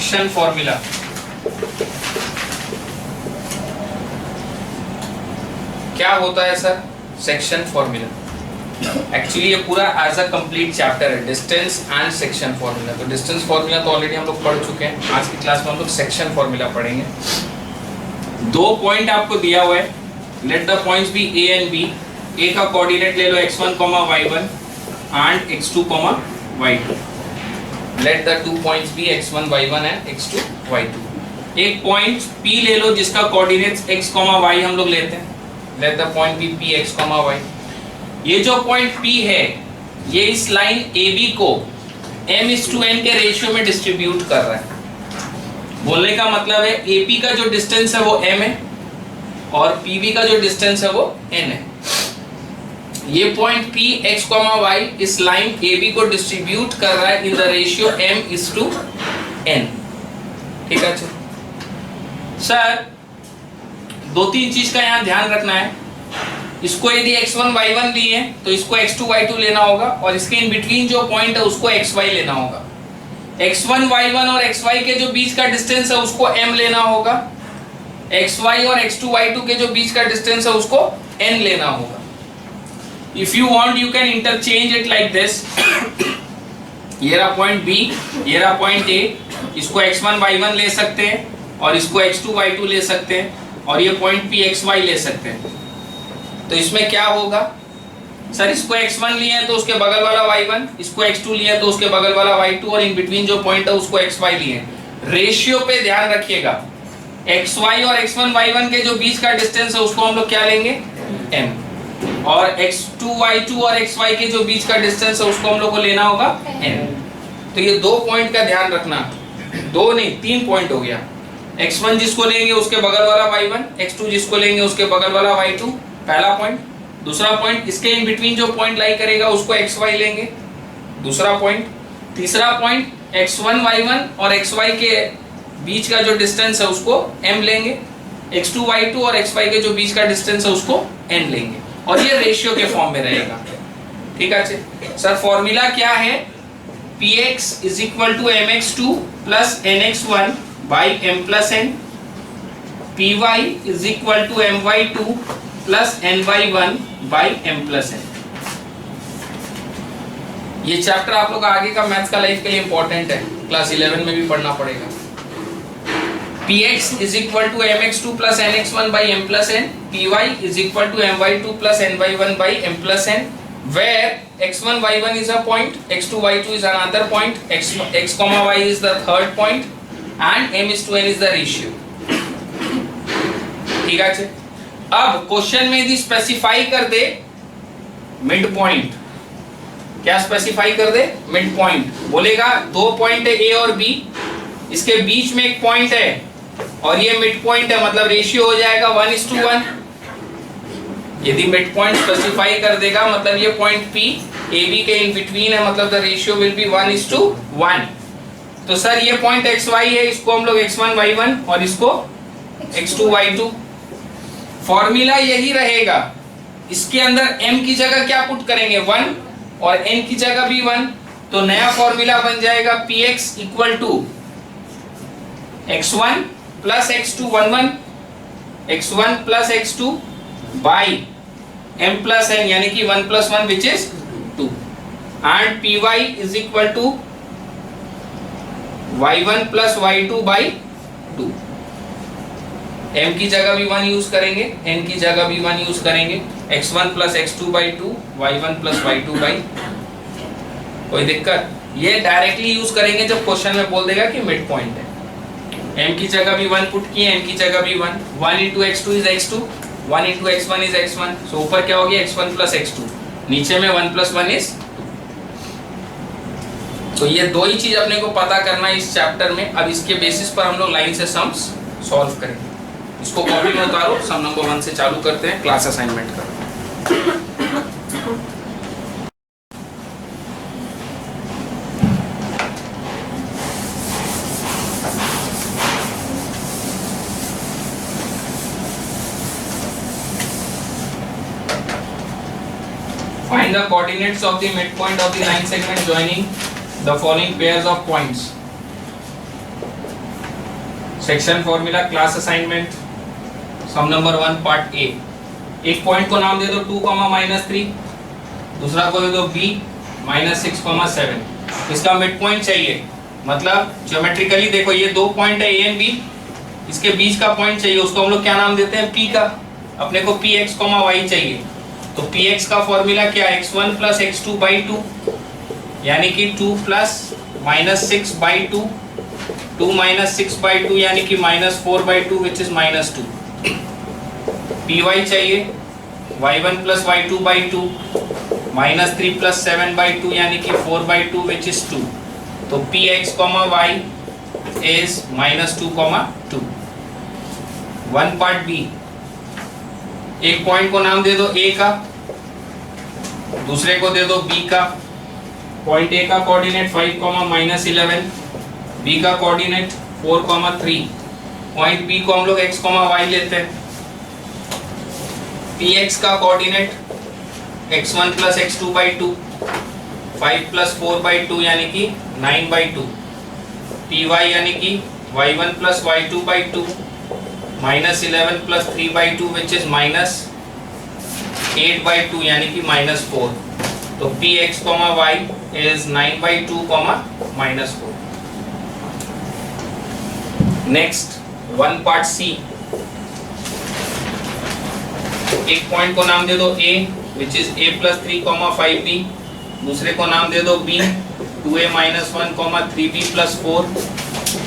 Section formula. क्या होता है सर सेक्शन फॉर्मूला? एक्चुअली ये पूरा एज अ कंप्लीट चैप्टर है, डिस्टेंस एंड सेक्शन फॉर्मूला। तो डिस्टेंस फॉर्मूला तो ऑलरेडी हम लोग पढ़ चुके हैं, आज की क्लास में हम लोग सेक्शन फॉर्मूला पढ़ेंगे। दो पॉइंट आपको दिया हुआ है, let the points be A and B. A का कोऑर्डिनेट ले लो x1, y1 and x2, y2। Let the two points be x1, y1 and x2, y2। एक पॉइंट P ले लो जिसका कोऑर्डिनेट्स x, y हम लोग लेते हैं। Let the point be P x, y। ये जो पॉइंट P है ये इस लाइन AB को m:n के रेशियो में डिस्ट्रीब्यूट कर रहा है। बोलने का मतलब है AP का जो डिस्टेंस है वो m है और PB का जो डिस्टेंस है वो n है। ये पॉइंट P x, y इस लाइन AB को डिस्ट्रीब्यूट कर रहा है इन द रेशियो m:n। ठीक है सर, दो तीन चीज का यहाँ ध्यान रखना है। इसको यदि x1, y1 लिए तो इसको x2, y2 लेना होगा और इसके इन बिटवीन जो पॉइंट है उसको xy लेना होगा। x1, y1 और xy के जो बीच का डिस्टेंस है उसको m लेना होगा। xy और x2, y2 के जो बीच का डिस्टेंस है उसको n लेना होगा। If you want you can interchange it like this। ये रहा पॉइंट B, ये रहा पॉइंट A। इसको x1, y1 ले सकते हैं और इसको x2, y2 ले सकते हैं और ये पॉइंट P xy ले सकते हैं। तो इसमें क्या होगा सर, इसको x1 लिए हैं तो उसके बगल वाला y1, इसको x2 लिए हैं तो उसके बगल वाला y2 और इन बिटवीन जो पॉइंट है उसको xy लिए हैं। रेशियो पे ध्यान रखिएगा, xy और x1, y1 के जो बीच का डिस्टेंस है उसको हम लोग क्या लेंगे m, और x2, y2 और xy के जो बीच का डिस्टेंस है उसको हम लोग को लेना होगा n। तो ये दो पॉइंट का ध्यान रखना, दो नहीं तीन पॉइंट हो गया। x1 जिसको लेंगे उसके बगल वाला y1, x2 जिसको लेंगे उसके बगल वाला y2, पहला पॉइंट। दूसरा पॉइंट इसके इन बिटवीन जो पॉइंट लाई करेगा उसको xy लेंगे, दूसरा पॉइंट। तीसरा पॉइंट x1, y1 और xy के बीच का जो डिस्टेंस है उसको m लेंगे, x2, y2 और xy के जो बीच का डिस्टेंस है उसको n लेंगे और ये रेशियो के फॉर्म में रहेगा। ठीक है सर, फॉर्मूला क्या है? px is equal to mx2 plus nx1 by m plus n, py is equal to my2 plus ny1 by m plus n। ये चैप्टर आप लोग आगे का मैथ्स का लाइफ के लिए इंपॉर्टेंट है, क्लास 11 में भी पढ़ना पड़ेगा। px is equal to mx2 plus nx1 by m plus n, py is equal to my2 plus ny1 by m plus n, where x1, y1 is a point, x2, y2 is another point, x, y is the third point and m:n is the ratio। ठीक है, अब question में यदि specify कर दे mid point, क्या specify कर दे? Mid point. बोलेगा दो पॉइंट है ए और बी, इसके बीच में एक पॉइंट है और ये मिड पॉइंट है, मतलब रेशियो हो जाएगा 1:1। यदि मिड पॉइंट स्पेसिफाई कर देगा मतलब ये पॉइंट P ए बी के इन बिटवीन है, मतलब द रेशियो विल बी 1:1। तो सर ये पॉइंट xy है, इसको हम लोग x1, y1 और इसको x2, y2। फॉर्मूला यही रहेगा, इसके अंदर m की जगह क्या पुट करेंगे 1 और n की जगह भी 1। तो नया फॉर्मूला बन जाएगा px equal to x1 plus x2 1 x1 plus x2 by m plus n, यानी कि 1 plus 1 which is 2 and py is equal to y1 plus y2 by 2। m की जगह भी 1 यूज करेंगे, n की जगह भी 1 यूज करेंगे, x1 plus x2 by 2, y1 plus y2 by. कोई दिक्कत? ये डायरेक्टली यूज करेंगे जब क्वेश्चन में बोल देगा कि मिड पॉइंट है। m की जगह भी 1 पुट किए, n की जगह भी 1 into x2 is x2, 1 into x1 is x1। सो ऊपर क्या हो गया x1 प्लस x2, नीचे में 1 प्लस 1 is 2। तो ये दो ही चीज अपने को पता करना है इस चैप्टर में। अब इसके बेसिस पर हम लोग लाइन से सम्स सॉल्व करेंगे। इसको कॉपी में उतारो, सम नंबर 1 से चालू करते हैं, क्लास असाइनमेंट करो। Find the coordinates of the midpoint of the line segment joining the following pairs of points. Section formula class assignment sum number 1 part A. एक पॉइंट को नाम दे दो 2, -3, दूसरा को दे दो b -6, 7। इसका मिड पॉइंट चाहिए, मतलब ज्योमेट्रिकली देखो ये दो पॉइंट है a एंड b, इसके बीच का पॉइंट चाहिए, उसको हम लोग क्या नाम देते हैं p का। अपने को px, y चाहिए, तो px का फॉर्मूला क्या है x1 + x2/2, यानी कि 2 + -6/2, 2 - 6/2 यानी कि -4/2 विच इज -2। py चाहिए y1 + y2/2, -3 + 7/2 यानी कि 4/2 विच इज 2। तो px, y is -2, 2। 1 part b। एक पॉइंट को नाम दे दो a का, दूसरे को दे दो b का। पॉइंट a का कोऑर्डिनेट 5, -11, b का कोऑर्डिनेट 4, 3। पॉइंट b को हम लोग x, y लेते हैं। px का कोऑर्डिनेट x1 + x2/2, 5 + 4/2 यानी कि 9/2। py यानी कि y1 + y2/2, -11 + 3/2 which is -8/2 यानी कि -4। तो px, y is 9/2, -4। Next 1 part c। एक पॉइंट को नाम दे दो a which is a + 3, 5b, दूसरे को नाम दे दो b 2a - 1, 3b + 4।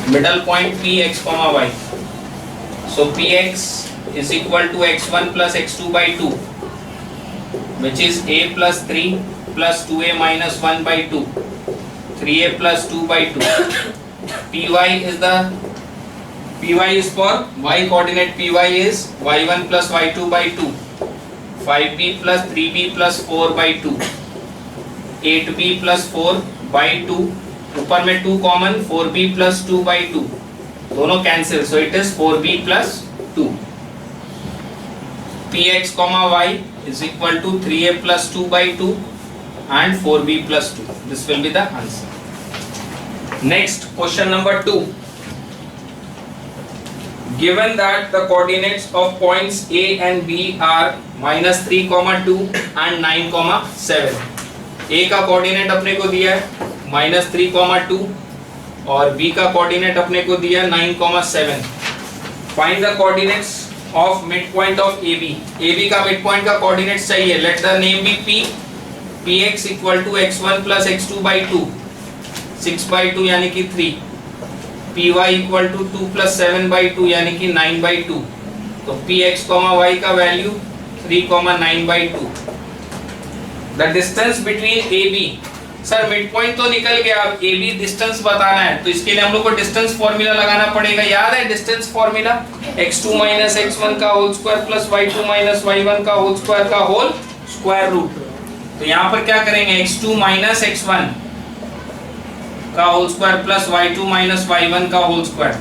Middle point px, y। So px is equal to x1 + x2/2, which is a + 3 + 2a - 1/2, 3a + 2/2. py is for y coordinate. py is y1 + y2/2, 5b + 3b + 4/2, 8b + 4/2। ऊपर में 2 common, 4b + 2/2, दोनों cancel, so it is 4b + 2। px, y is equal to 3a + 2/2 and 4b + 2. This will be the answer. Next, question number 2. Given that the coordinates of points a and b are -3, 2 and 9, 7. a का coordinate अपने को दिया है -3, 2 और b का coordinate अपने को दिया 9, 7। Find the coordinates of mid point ऑफ AB। AB का मिड पॉइंट का कोऑर्डिनेट्स चाहिए। Let the name be P। px = x1 + x2/2, 6/2 यानी कि 3। py = 2 + 7/2 यानी कि 9/2। तो px, y का value 3, 9/2। The distance between AB। Sir mid point तो निकल गया, अब ए बी डिस्टेंस बताना है, तो इसके लिए हम लोग को डिस्टेंस फॉर्मूला लगाना पड़ेगा। याद है डिस्टेंस फॉर्मूला? x2 - x1 का होल स्क्वायर + y2 - y1 का होल स्क्वायर का होल स्क्वायर रूट। तो यहाँ पर क्या करेंगे, x2 - x1 का होल स्क्वायर + y2 - y1 का होल स्क्वायर,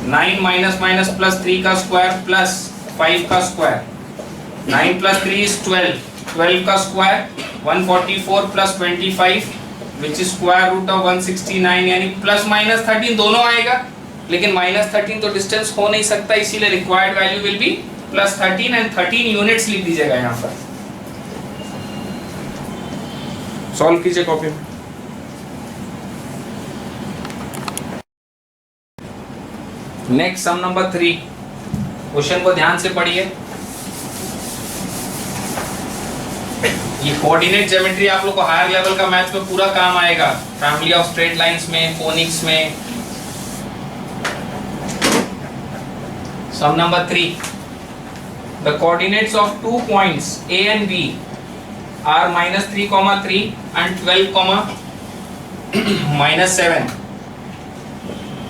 9 - +3 का स्क्वायर + 5 का स्क्वायर, 9 + 3 is 12, 12 का square 144 + 25 which is square root of 169, यानी ±13 दोनों आएगा, लेकिन -13 तो डिस्टेंस हो नहीं सकता, इसीलिए required value will be +13 and 13 units लिख दीजिएगा यहाँ पर। सॉल्व कीजिए कॉपी में। Next sum number 3। क्वेश्चन को ध्यान से पढ़िए। ये कोऑर्डिनेट ज्योमेट्री आप लोग को हायर लेवल का मैथ्स में पूरा काम आएगा, फैमिली ऑफ स्ट्रेट लाइंस में, कोनिक्स में। Sum number 3। The coordinates of 2 points A and B are -3, 3 and 12, -7।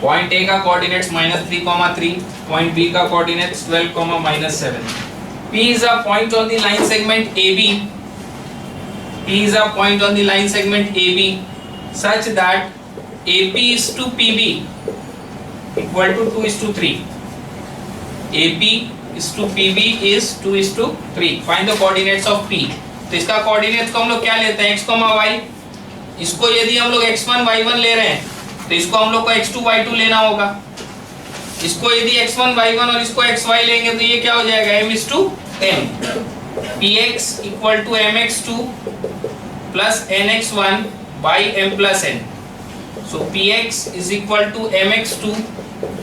Point A का कोऑर्डिनेट्स -3, 3, पॉइंट B का coordinates 12, -7। P is a point on the line segment AB. P is a point on the line segment AB such that AP is to PB equal to 2:3. AP is to PB is 2:3. Find the coordinates of P. तो इसका coordinates को हम लोग क्या लेते हैं, x, y। इसको यदि हम लोग x1, y1 ले रहे हैं तो इसको हम लोग को x2, y2 लेना होगा। इसको यदि x1 y1 और इसको xy लेंगे तो ये क्या हो जाएगा m/m, px equal to mx2 plus nx1 by m plus n. So px is equal to mx2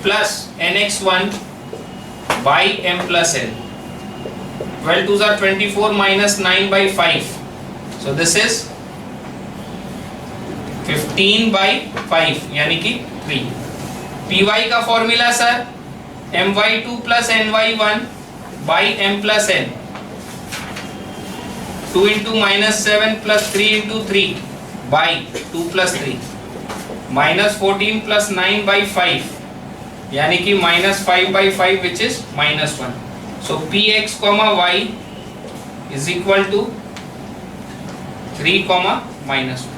plus nx1 by m plus n. 12 2s are 24 minus 9 by 5. So this is 15 by 5 यानी कि 3. py का formula sir my2 plus ny1 by m plus n. 2 into minus 7 plus 3 into 3 by 2 plus 3 minus 14 plus 9 by 5 यानी कि minus 5 by 5 which is minus 1. So px comma y is equal to 3 comma minus 1.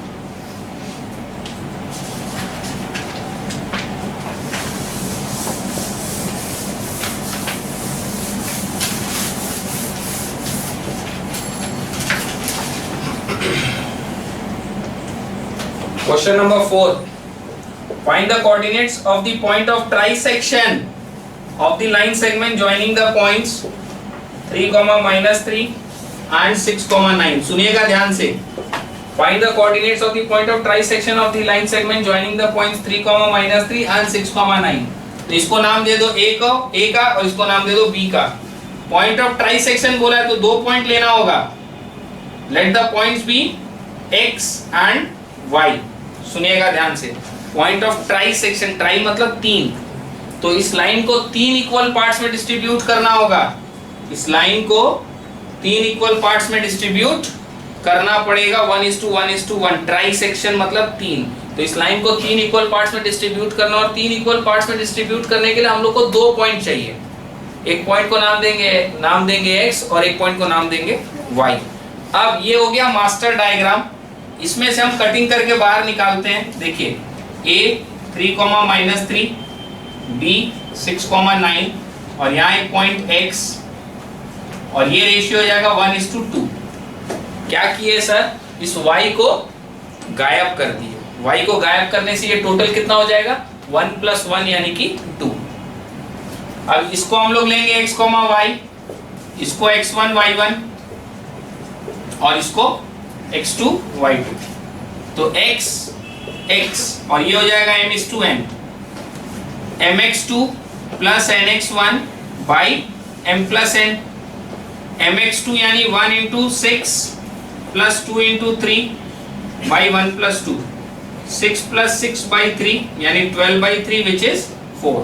Question number 4. Find the coordinates of the point of trisection of the line segment joining the points 3, minus 3 and 6, 9. सुनिएगा ध्यान से. Find the coordinates of the point of trisection of the line segment joining the points 3, minus 3 and 6, 9. तो इसको नाम दे दो A का और इसको नाम दे दो B का. Point of trisection बोला है तो 2 पॉइंट लेना होगा. Let the points be X and Y. सुनिएगा ध्यान से. Point of try section, try मतलब 3, तो इस लाइन को 3 इक्वल पार्ट्स में डिस्ट्रीब्यूट करना होगा. इस लाइन को 3 इक्वल पार्ट्स में डिस्ट्रीब्यूट करना पड़ेगा. 1:1:1. ट्राई सेक्शन मतलब 3, तो इस लाइन को 3 इक्वल पार्ट्स में डिस्ट्रीब्यूट करना, और 3 इक्वल पार्ट्स में डिस्ट्रीब्यूट करने के लिए हम लोग को 2 पॉइंट चाहिए. एक पॉइंट को नाम देंगे x और एक पॉइंट को नाम देंगे y. अब ये हो गया मास्टर डायग्राम. इसमें से हम कटिंग करके बाहर निकालते हैं. देखिए a 3, minus 3, b 6, 9 और यहाँ एक पॉइंट x, और ये रेशियो हो जाएगा 1:2. क्या किए सर, इस y को गायब कर दिए. y को गायब करने से ये टोटल कितना हो जाएगा 1 + 1 यानी कि 2. अब इसको हम लोग लेंगे x, y, इसको x1 y1 और इसको x2 y2. तो x और ये हो जाएगा m/n, mx2 plus nx1 by m plus n. mx2 यानी 1 into 6 plus 2 into 3 by 1 plus 2. 6 plus 6 by 3 यानी 12 by 3 which is 4.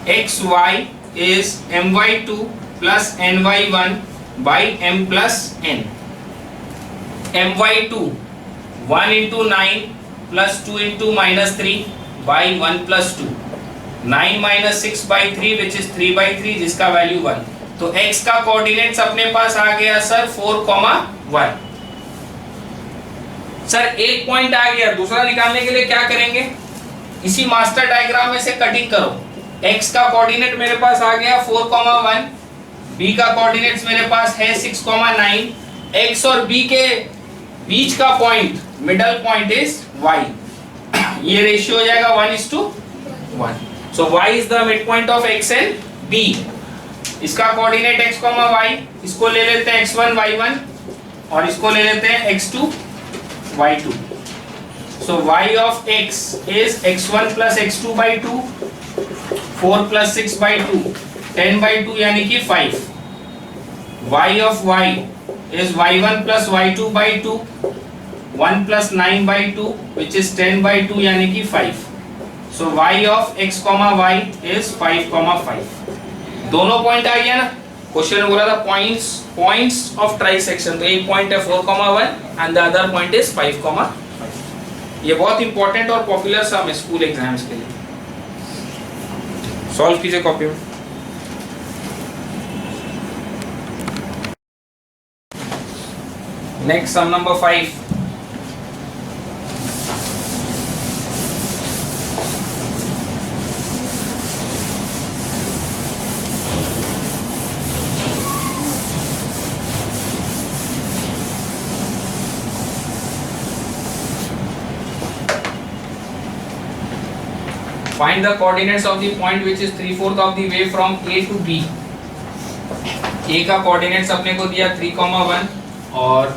xy is my2 plus ny1 by m plus n. my2 1 into 9 plus 2 into minus 3 by 1 plus 2. 9 minus 6 by 3 which is 3 by 3 जिसका value 1. तो x का coordinates अपने पास आ गया sir 4, 1. Sir एक point आ गया, दूसरा निकालने के लिए क्या करेंगे, इसी मास्टर डायग्राम में से कटिंग करो. x का कोऑर्डिनेट मेरे पास आ गया 4, 1. b का कोऑर्डिनेट्स मेरे पास है 6, 9. x और b के बीच का point, middle point is y. ये रेशियो हो जाएगा 1:1. सो y is the mid point of x and b. इसका कोऑर्डिनेट x, y, इसको ले लेते हैं x1 y1 और इसको ले लेते हैं x2 y2. So y of x is x1 plus x2 by 2, 4 plus 6 by 2, 10 by 2 यानी कि 5. y of y is y1 plus y2 by 2, 1 plus 9 by 2 which is 10 by 2 यानी कि 5. So y of x, y is 5, 5. दोनों point आ गया ना. Question में बोला था पॉइंट्स ऑफ ट्राइसेक्शन, तो एक पॉइंट है 4, 1 and the other point is 5, 5. ये बहुत इंपॉर्टेंट और पॉपुलर सम है स्कूल एग्जाम्स के लिए. सॉल्व कीजिए कॉपी में. Next sum number 5. Find the coordinates of the point which is 3/4 of the way from A to B. A का कोऑर्डिनेट्स अपने को दिया 3,1 और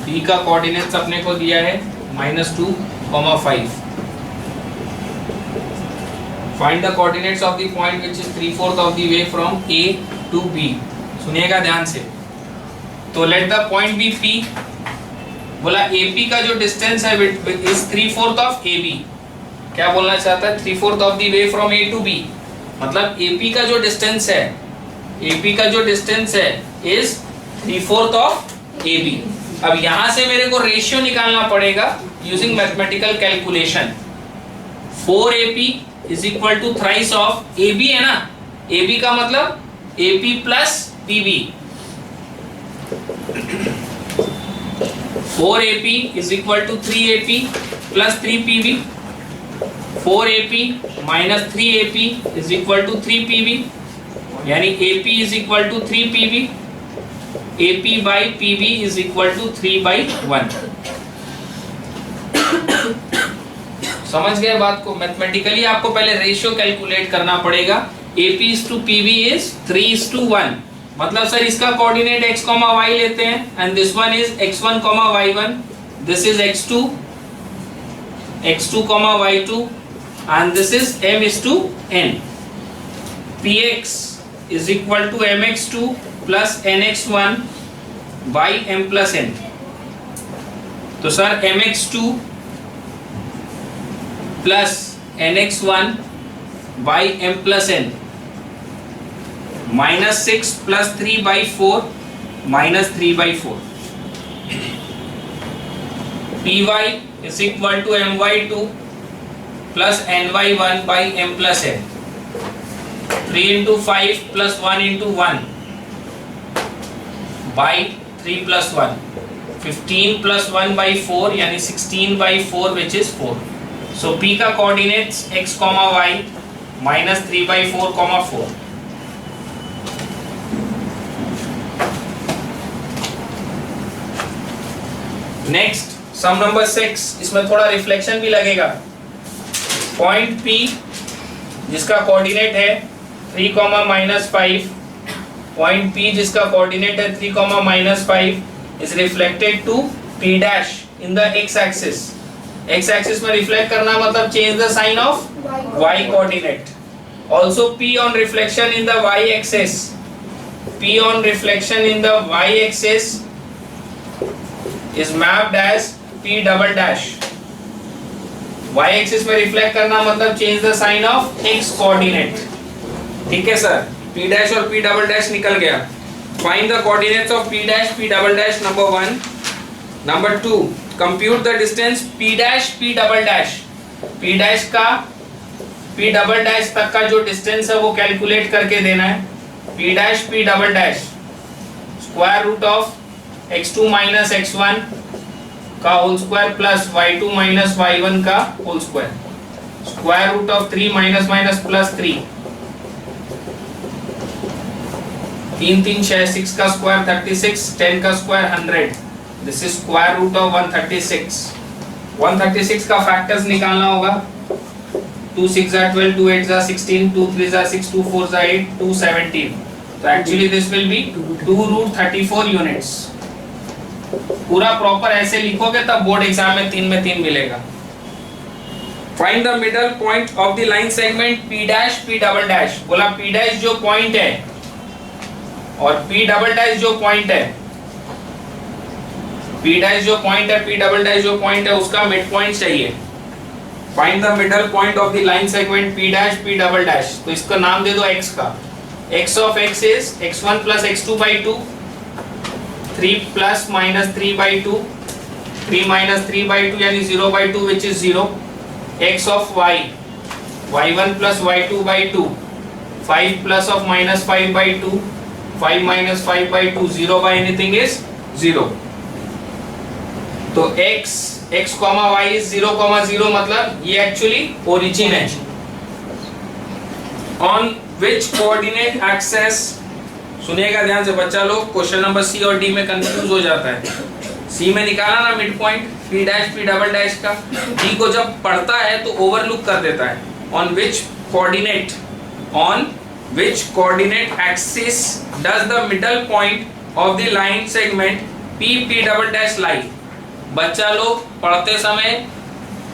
B का कोऑर्डिनेट्स अपने को दिया है -2,5. Find the coordinates of the point which is 3/4 of the way from A to B. सुनिएगा ध्यान से. तो let the point be P. बोला AP का जो डिस्टेंस है is 3/4 of AB. क्या बोलना चाहता है? 3/4 of the way from A to B. मतलब AP का जो डिस्टेंस है, AP का जो डिस्टेंस है is 3/4 of AB. अब यहाँ से मेरे को रेशियो निकालना पड़ेगा using mathematical calculation. 4AP is equal to thrice of AB है ना? AB का मतलब AP plus PB. 4AP is equal to 3AP plus 3PB. 4AP minus 3AP is equal to 3PB. यानी AP is equal to 3PB. AP by PB is equal to 3/1. समझ गए बात को? Mathematically आपको पहले रेशियो कैलकुलेट करना पड़ेगा. AP is to PB is 3:1. मतलब सर इसका कोऑर्डिनेट x, y लेते हैं and this one is x1, y1. This is x2, y2 and this is m:n. Px is equal to mx2 plus nx1 by m plus n. तो sir mx2 plus nx1 by m plus n -6 plus 3/4 -3/4. Py is equal to my2 plus ny1 by m plus n. 3 into 5 plus 1 into 1 by 3 plus 1. 15 plus 1 by 4 यानी 16/4 which is 4. So P का coordinates x, y -3/4, 4. Next sum number 6. इसमें थोड़ा reflection भी लगेगा. Point P जिसका coordinate है 3, -5. Point P जिसका coordinate है 3, -5 is reflected to P dash in the x axis. x axis में रिफ्लेक्ट करना मतलब change the sign of y coordinate. Also P on reflection in the y axis. P on reflection in the y axis is mapped as P double dash. Y axis में reflect करना मतलब change the sign of x coordinate. ठीक है sir. P dash और P double dash निकल गया. Find the coordinates of P dash, P double dash. Number 1. Number 2. Compute the distance P dash, P double dash. P dash का P double dash तक का जो distance है वो calculate करके देना है. P dash, P double dash. Square root of x2 minus x1 का whole square plus y2 minus y1 का whole square. Square root of 3 minus minus plus 3. 3 3 6 6 का स्क्वायर 36. 10 का square 100. This is square root of 136. 136 का factors निकालना होगा. 2 6 are 12, 2 8 are 16, 2 3 are 6, 2 4 are 8, 2 17. So actually this will be 2√34 units. पूरा proper ऐसे लिखोगे तब बोर्ड एग्जाम में 3 में 3 मिलेगा. Find the middle point of the line segment P dash, P double dash. बोला P dash जो पॉइंट है और P double dash जो पॉइंट है. P dash जो पॉइंट है, P double dash जो पॉइंट है उसका मिड पॉइंट चाहिए. Find the middle point of the line segment P dash, P double dash. तो इसका नाम दे दो x का. x of x is x1 plus x2 by 2. 3 plus minus 3 by 2. 3 minus 3 by 2 यानी 0 by 2 which is 0. x of y. y1 plus y2 by 2. 5 plus of minus 5 by 2. 5 minus 5 by 2. 0 by anything is 0. तो x y is 0, 0 मतलब ये actually origin है. On which coordinate axes. सुनिएगा ध्यान से बच्चा लोग, क्वेश्चन नंबर सी और डी में कंफ्यूज हो जाता है. सी में निकाला ना mid point P dash P double dash का. डी को जब पढ़ता है तो ओवरलुक कर देता है. on which coordinate axis does the middle point of the line segment p double dash lie? बच्चा लोग पढ़ते समय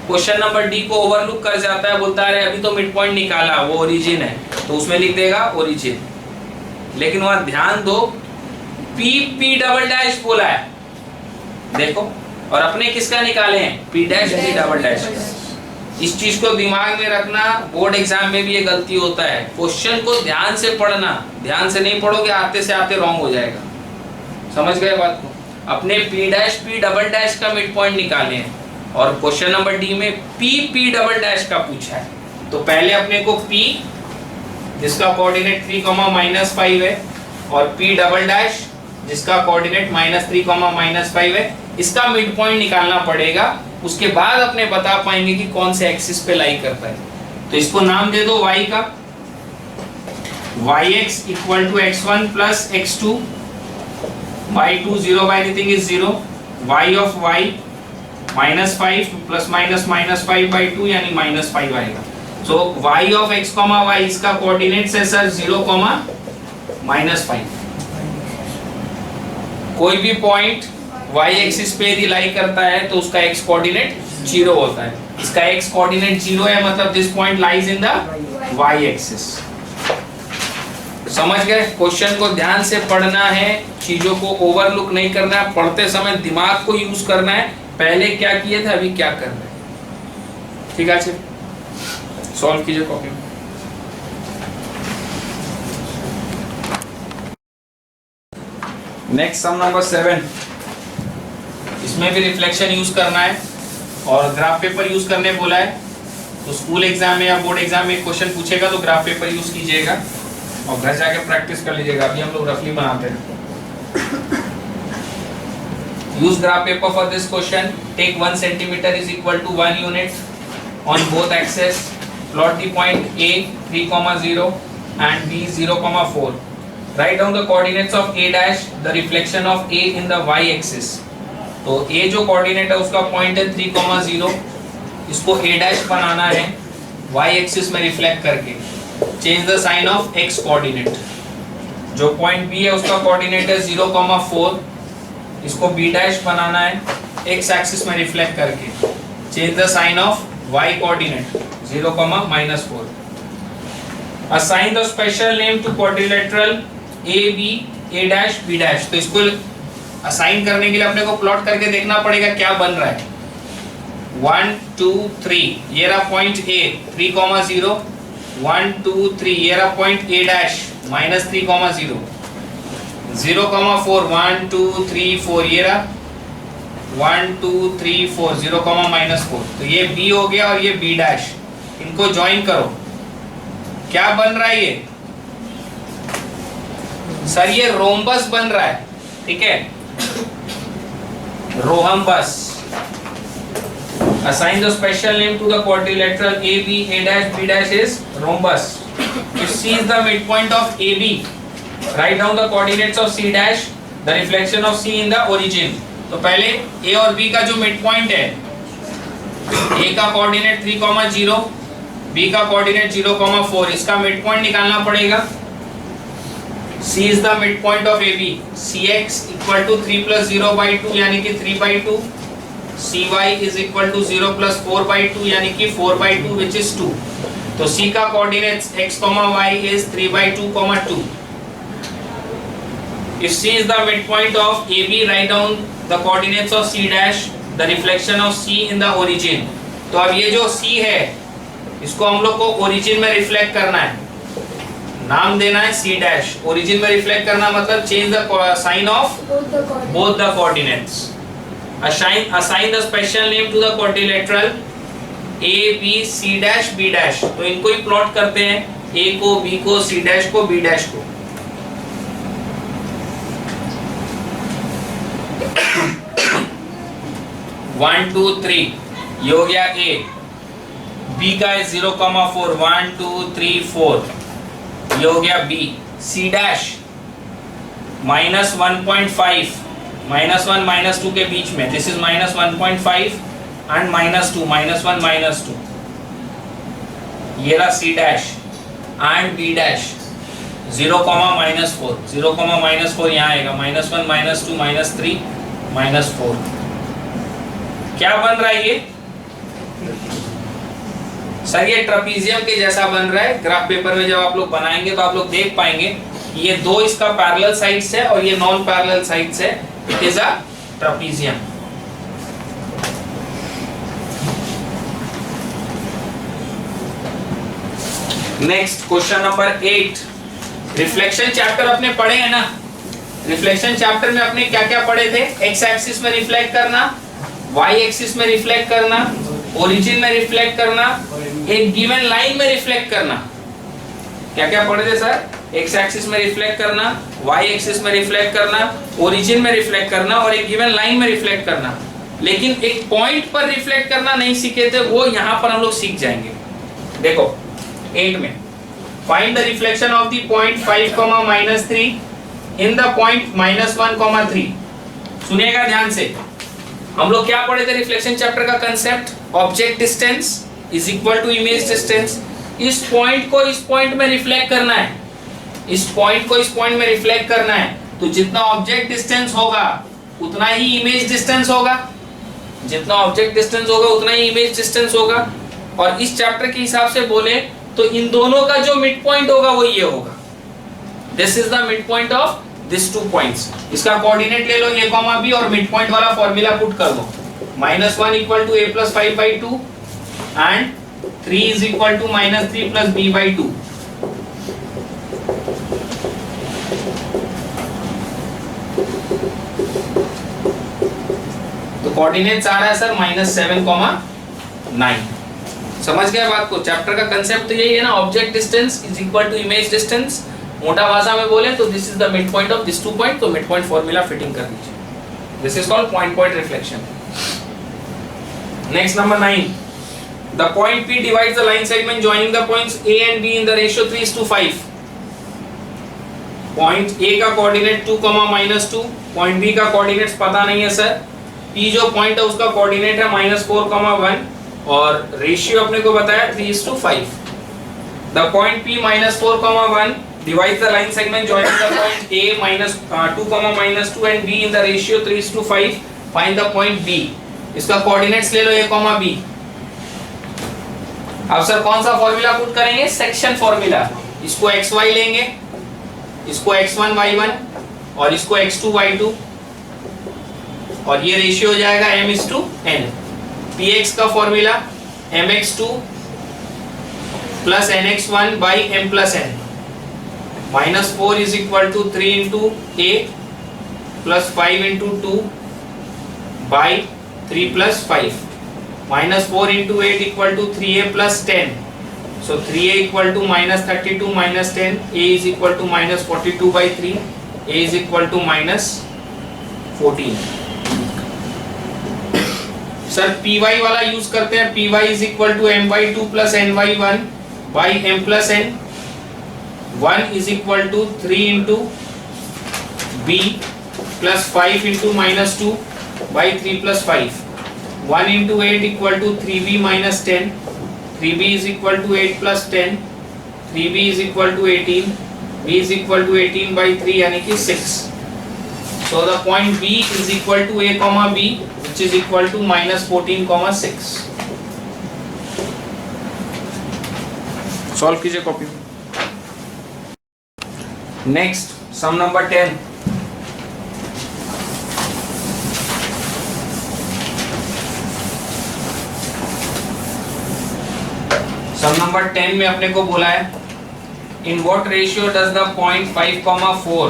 क्वेश्चन नंबर डी को ओवरलुक कर जाता है, बोलता है अभी तो मिड पॉइंट निकाला, वो ओरिजिन है, तो उसमें लिख देगा ओरिजिन। लेकिन वहां ध्यान दो, पी डबल डैश बोला है, देखो, और अपने किसका निकाले हैं, P dash P double dash. इस चीज को दिमाग में रखना, बोर्ड एग्जाम में भी ये गलती होता है, क्वेश्चन को ध्यान से पढ़ना, ध्यान से नहीं पढ़ोगे आते से आते रॉन्ग हो जाएगा। समझ गए बात को? अपने P dash P double dash का मिड पॉइंट निकाले हैं और क्वेश्चन नंबर डी में पी डबल डैश का पूछा है। तो पहले अपने को पी जिसका कोऑर्डिनेट 3,-5 है और पी डबल डैश जिसका कोऑर्डिनेट -3,-5 है, इसका मिड पॉइंट निकालना पड़ेगा। उसके बाद अपने बता पाएंगे कि कौन से एक्सिस पे लाई करता है। तो इसको नाम दे दो y का, yx equal to x1 plus x2, y2 0 by anything is 0, y of y -5 plus -5 by 2 यानी -5 आएगा। सो y of x, y इसका कोऑर्डिनेट्स है सर 0, -5। कोई भी पॉइंट y एक्सिस पे यदि लाई करता है तो उसका x कोऑर्डिनेट 0 होता है। इसका x कोऑर्डिनेट 0 है, मतलब this point lies in the y axis. समझ गए? क्वेश्चन को ध्यान से पढ़ना है, चीजों को ओवरलुक नहीं करना है, पढ़ते समय दिमाग को यूज करना है, पहले क्या किए थे अभी क्या कर रहे हैं। ठीक है, सॉल्व कीजिए कॉपी में। नेक्स्ट सम नंबर 7, इसमें भी रिफ्लेक्शन यूज करना है और ग्राफ पेपर यूज करने बोला है। तो स्कूल एग्जाम में या बोर्ड एग्जाम में क्वेश्चन पूछेगा तो ग्राफ पेपर यूज कीजिएगा और घर जाके प्रैक्टिस कर लीजिएगा। अभी हम लोग रफली बनाते हैं। use graph paper for this question. Take 1 centimeter is equal to 1 unit on both axes. Plot the point A 3,0 and B 0,4. Write down the coordinates of A dash, the reflection of A in the y axis. तो A जो coordinate है उसका point है 3,0, इसको A dash बनाना है y axis में reflect करके। Change the sign of x coordinate. जो पॉइंट B है उसका कोऑर्डिनेट है 0,4, इसको B डैश बनाना है x एक्सिस में रिफ्लेक्ट करके। Change the sign of y coordinate 0,-4। Assign the special name to quadrilateral AB A dash B dash. तो इसको असाइन करने के लिए अपने को प्लॉट करके देखना पड़ेगा क्या बन रहा है। 1 2 3 ये रहा पॉइंट A 3,0, 1 2 3 ये रहा पॉइंट A डैश -3,0, 0,4 1 2 3 4 ये रहा 1 2 3 4 0,-4। तो ये B हो गया और ये B डैश, इनको ज्वाइन करो, क्या बन रहा है ये सर? ये रोम्बस बन रहा है, ठीक है, rhombus. Assign the special name to the quadrilateral AB A dash B dash is rhombus. If C is the midpoint of AB, write down the coordinates of C dash, the reflection of C in the origin. तो पहले A और B का जो midpoint है, A का coordinate 3,0, B का coordinate 0,4, इसका midpoint निकालना पड़ेगा। C is the midpoint of AB. Cx equal to 3 plus 0 by 2 यानी कि 3 by 2. Cy is equal to 0 plus 4 by 2 यानी कि 4 by 2 which is 2. तो C का coordinates x, y is 3 by 2, 2. If C is the midpoint of AB, write down the coordinates of C dash, the reflection of C in the origin. तो अब ये जो C है इसको हम लोग को origin में reflect करना है, नाम देना है C dash। ओरिजिन में रिफ्लेक्ट करना मतलब change the sign of both the coordinates. Assign the special name to the quadrilateral A B C dash B dash। तो इनको ही प्लॉट करते हैं, A को, B को, C dash को, B dash को। वन टू थ्री ये हो गया A, B का है 0,4, 1 2 3 4 ये हो गया B। C डैश -1.5, -1 -2 के बीच में, दिस इज -1.5 एंड -2, -1 -2। ये रहा C dash and B dash 0, -4, 0, -4 यहाँ आएगा, -1, -2, -3, -4। क्या बन रहा है ये सर? ये ट्रापीजियम के जैसा बन रहा है। ग्राफ पेपर में जब आप लोग बनाएंगे तो आप लोग देख पाएंगे कि ये दो इसका पैरेलल साइड्स है और ये नॉन पैरेलल साइड्स है। It is a trapezium. Next question number 8। Reflection chapter अपने पढ़े हैं ना? रिफ्लेक्शन चैप्टर में अपने क्या क्या पढ़े थे? एक्स एक्सिस में रिफ्लेक्ट करना, वाई एक्सिस में रिफ्लेक्ट करना, ओरिजिन में रिफ्लेक्ट करना, एक गिवन लाइन में रिफ्लेक्ट करना। क्या क्या पढ़े थे सर? एक्स एक्सिस में रिफ्लेक्ट करना, वाई एक्सिस में रिफ्लेक्ट करना, ओरिजिन में रिफ्लेक्ट करना और एक गिवन लाइन में रिफ्लेक्ट करना। लेकिन एक पॉइंट पर रिफ्लेक्ट करना नहीं सीखे थे, वो यहाँ पर हम लोग सीख जाएंगे। देखो 8 में find the reflection of the point 5, -3 in the point -1, 3। सुनिएगा ध्यान से। हम लोग क्या पढ़े थे रिफ्लेक्शन चैप्टर का concept? Object distance is equal to image distance. इस पॉइंट को इस पॉइंट में रिफ्लेक्ट करना है, इस पॉइंट को इस पॉइंट में रिफ्लेक्ट करना है, तो जितना ऑब्जेक्ट डिस्टेंस होगा उतना ही इमेज डिस्टेंस होगा, जितना ऑब्जेक्ट डिस्टेंस होगा उतना ही इमेज डिस्टेंस होगा। और इस चैप्टर के हिसाब से बोले तो इन दोनों का जो मिड पॉइंट होगा वो ये होगा। This is the mid point of this 2 points. इसका कोऑर्डिनेट ले लो a, b और मिड पॉइंट वाला फॉर्मूला पुट कर दो। -1 equal to a + 5/2 and 3 is equal to -3 + b/2। तो कोऑर्डिनेट्स आ रहा है सर -7, 9। समझ गए बात को? चैप्टर का कंसेप्ट तो यही है ना, object distance is equal to image distance. मोटा भाषा में बोले तो this is the mid point of this 2 point. तो मिड पॉइंट फॉर्मूला फिटिंग कर दीजिए। This is called point point reflection. Next number 9। द पॉइंट P divides the line segment joining the points A and B in the ratio 3:5। Point A का coordinate 2, -2, point B का coordinates पता नहीं है sir. P जो पॉइंट है उसका कोऑर्डिनेट है -4, 1 और रेशियो अपने को बताया 3:5। द पॉइंट P -4, 1 divides the line segment joining the point A -2, -2 and B in the ratio 3:5। Find the point B। इसका कोऑर्डिनेट्स ले लो A, B। अब सर कौन सा फॉर्मूला पुट करेंगे? Section formula. इसको xy लेंगे, इसको x1, y1 और इसको x2, y2 और ये रेशियो हो जाएगा m/n। px का formula mx2 + nx1 / m + n। -4 is equal to 3 into a plus 5 into 2 by 3 plus 5. -4 into 8 equal to 3a plus 10. So 3a equal to -32 minus 10. A is equal to -42/3. A is equal to -14. Sir py वाला use करते हैं। py is equal to m/2 plus n/1 by m plus n। 1 is equal to 3 into b plus 5 into -2 by 3 plus 5. 1 into 8 equal to 3b minus 10. 3b is equal to 8 plus 10. 3b is equal to 18. b is equal to 18 by 3 यानी कि 6. So the point B is equal to a, B which is equal to -14, 6. Solve कीजिए copy. Next, sum number 10. Sum number 10 में अपने को बोला है in what ratio does the point 5, 4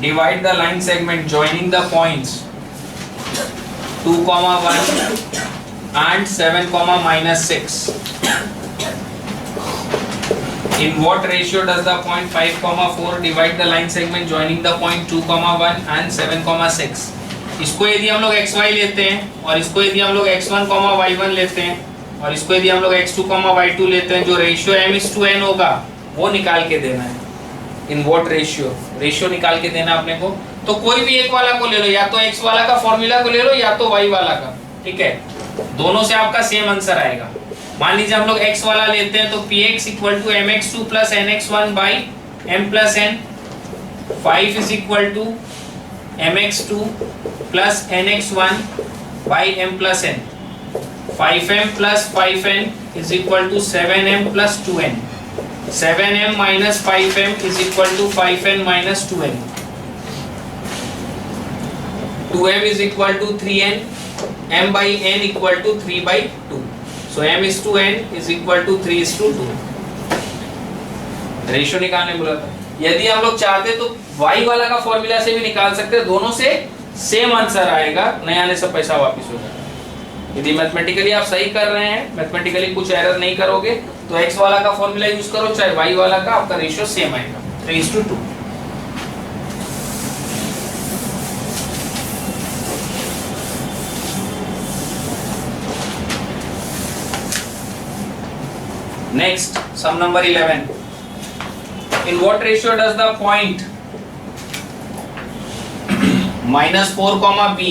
divide the line segment joining the points 2, 1 and 7, -6. In what ratio does the point 5, 4 divide the line segment joining the point 2, 1 and 7, 6? इसको यदि हम लोग xy लेते हैं और इसको यदि हम लोग x1, y1 लेते हैं और इसको यदि हम लोग x2, y2 लेते हैं, जो रेशियो m/n होगा वो निकाल के देना है। इन वॉट रेशियो, रेशियो निकाल के देना अपने को। तो कोई भी एक वाला को ले लो, या तो x वाला का फॉर्मूला को ले लो या तो y वाला का, ठीक है। दोनों से आपका सेम आंसर आएगा। मान लीजिए हम लोग x वाला लेते हैं तो px equal to mx2 plus nx1 by m plus n, 5 is equal to mx2 plus nx1 by m plus n, 5m plus 5n is equal to 7m plus 2n, 7m minus 5m is equal to 5n minus 2n, 2m is equal to 3n, m by n equal to 3 by 2. So m is to n is equal to 3 is to 2. Ratio निकालने बोला था। यदि हम लोग चाहते तो y वाला का फॉर्मूला से भी निकाल सकते हैं, दोनों से सेम आंसर आएगा, नहीं आने से पैसा वापस हो जाएगा। यदि मैथमेटिकली आप सही कर रहे हैं, मैथमेटिकली कुछ एरर नहीं करोगे तो x वाला का फॉर्मूला यूज करो चाहे y वाला का, आपका रेशियो सेम आएगा 3:2। Next, sum number 11. In what ratio does the point minus 4 comma b?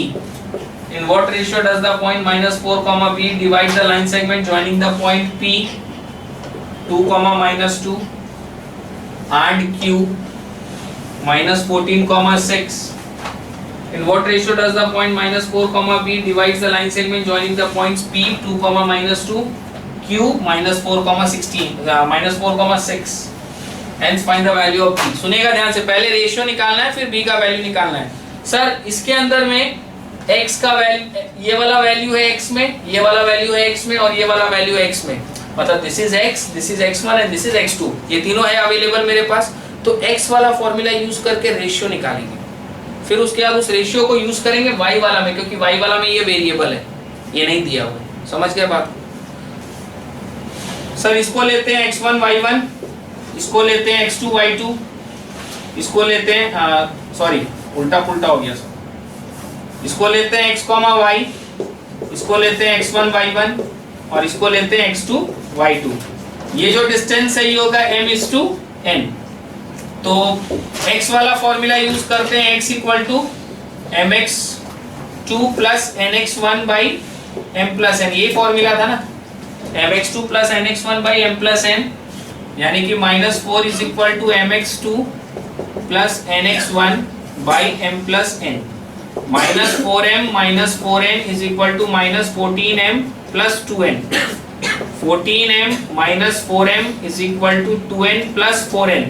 In what ratio does the point minus 4 comma b divide the line segment joining the point P 2 comma minus 2 and Q minus 14 comma 6? In what ratio does the point minus 4 comma b divides the line segment joining the points P 2 comma minus 2 Q minus 4 comma 16 minus 4 comma 6? Hence find the value of b. सुनिएगा ध्यान से, पहले ratio निकालना है फिर b का value निकालना है। सर इसके अंदर में x का वैल्यू, ये वाला वैल्यू है x में, ये वाला वैल्यू है x में और ये वाला वैल्यू है x में, मतलब this is x, this is x1 and this is x2, ये तीनों है अवेलेबल मेरे पास। तो x वाला फॉर्मूला यूज करके रेशियो निकालेंगे, फिर उसके बाद उस रेशियो को यूज करेंगे y वाला में, क्योंकि y वाला में ये वेरिएबल है, ये नहीं दिया हुआ है। समझ गए बात? सर इसको लेते हैं x1 y1, इसको लेते हैं x2 y2, इसको लेते हैं सॉरी उल्टा पुल्टा हो गया सर, इसको लेते हैं x, y, इसको लेते हैं x1 y1 और इसको लेते हैं x2 y2। ये जो डिस्टेंस है ये होगा m/n। तो x वाला फॉर्मूला यूज करते हैं, x equal to mx2 plus nx1 by m plus n, यही फॉर्मूला था ना, mx2 plus nx1 by m plus n, यानी कि -4 is equal to mx2 plus nx1 by m plus n, -4m minus 4n is equal to -14m plus 2n, 14m minus 4m is equal to 2n plus 4n,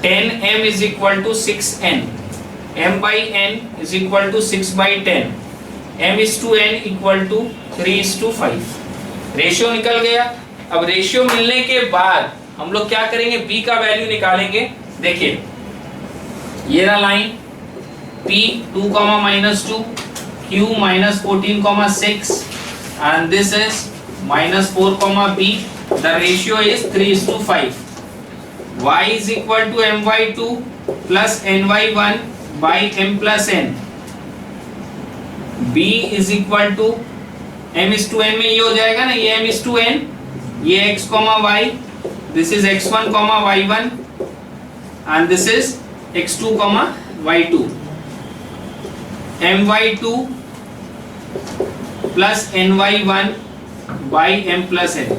10m is equal to 6n, m by n is equal to 6 by 10, m is to n equal to 3:5। Ratio निकल गया। अब ratio मिलने के बाद हम लोग क्या करेंगे, b का वैल्यू निकालेंगे। देखिए ये रहा line p 2 minus 2, q minus 14 6 and this is minus 4 b. The ratio is 3:5. y is equal to my2 plus ny1 by m plus n. b is equal to m/n में ये हो जाएगा ना, ये m/n, ये x, y, this is x1, y1 and this is x2, y2, my2 plus ny1 by m plus n,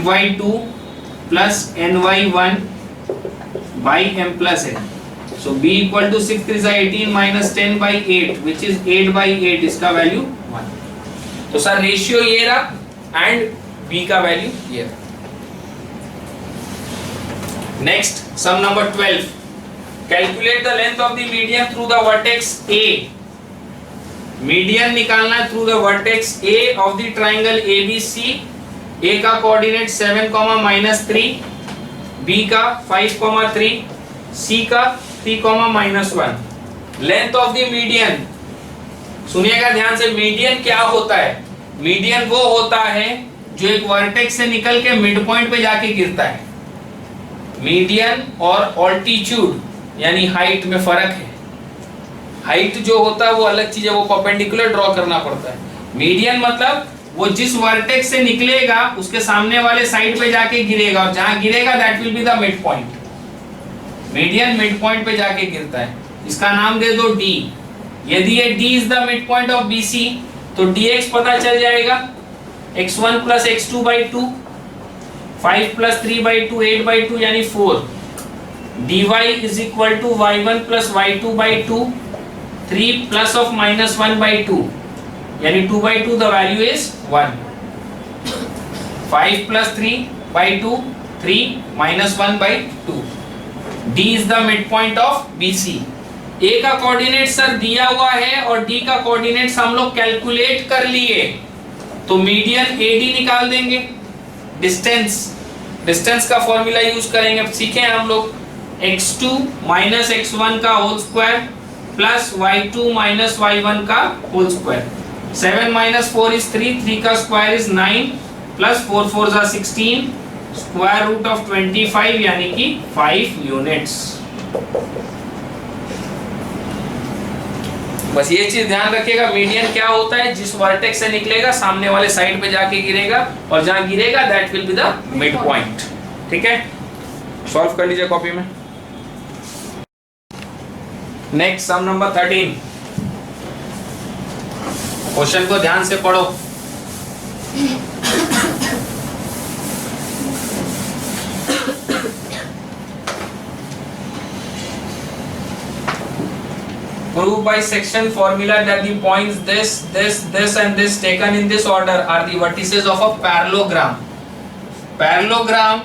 my2 plus ny1 by m plus n. So b equal to 6 3 18 minus 10 by 8 which is 8 by 8, इसका value 1। तो sir ratio ये रहा and b का value ये रहा। Next sum number 12, calculate the length of the median through the vertex a। Median निकालना है through the vertex a of the triangle ABC। a का कोऑर्डिनेट 7, -3, b का 5, 3, c का 3, -1। लेंथ ऑफ द मीडियन, सुनिएगा ध्यान से, मीडियन क्या होता है? मीडियन वो होता है जो एक वर्टेक्स से निकल के मिड पॉइंट पे जाके गिरता है। मीडियन और ऑल्टीट्यूड यानी हाइट में फर्क है। हाइट जो होता है वो अलग चीज है, वो परपेंडिकुलर ड्रॉ करना पड़ता है। मीडियन मतलब वो जिस वर्टेक्स से निकलेगा उसके सामने वाले साइड पे जाके गिरेगा और जहां गिरेगा that will be the mid point. Median mid point पे जाके गिरता है, इसका नाम दे दो D। यदि ये D is the mid point of BC तो dx पता चल जाएगा x1 plus x2 by 2, 5 plus 3 by 2 8 by 2 यानी 4, dy is equal to y1 plus y2 by 2, 3 plus of minus 1 by 2 यानी 2 by 2 the value is 1, 5 plus 3 by 2 3 minus 1 by 2, d is the mid point of BC। A का coordinate sir दिया हुआ है और D का coordinates हम लोग calculate कर लिए, तो मीडियन AD निकाल देंगे। डिस्टेंस का फॉर्मूला यूज करेंगे। अब सीखे हम लोग x2 माइनस x1 का whole square plus y2 minus y1 का होल स्क्वायर। 7 माइनस 4 इज 3, 3 का स्क्वायर इज 9 प्लस 4 4 जा 16, स्क्वायर रूट ऑफ 25 यानी कि 5 यूनिट्स। बस ये चीज ध्यान रखिएगा, मीडियन क्या होता है, जिस वर्टेक्स से निकलेगा सामने वाले साइड पे जाके गिरेगा और जहां गिरेगा that will be the mid point. ठीक है, सॉल्व कर लीजिए कॉपी में। नेक्स्ट सम नंबर 13, क्वेश्चन को ध्यान से पढ़ो। Prove by section formula that the points this and this taken in this order are the vertices of a parallelogram। Parallelogram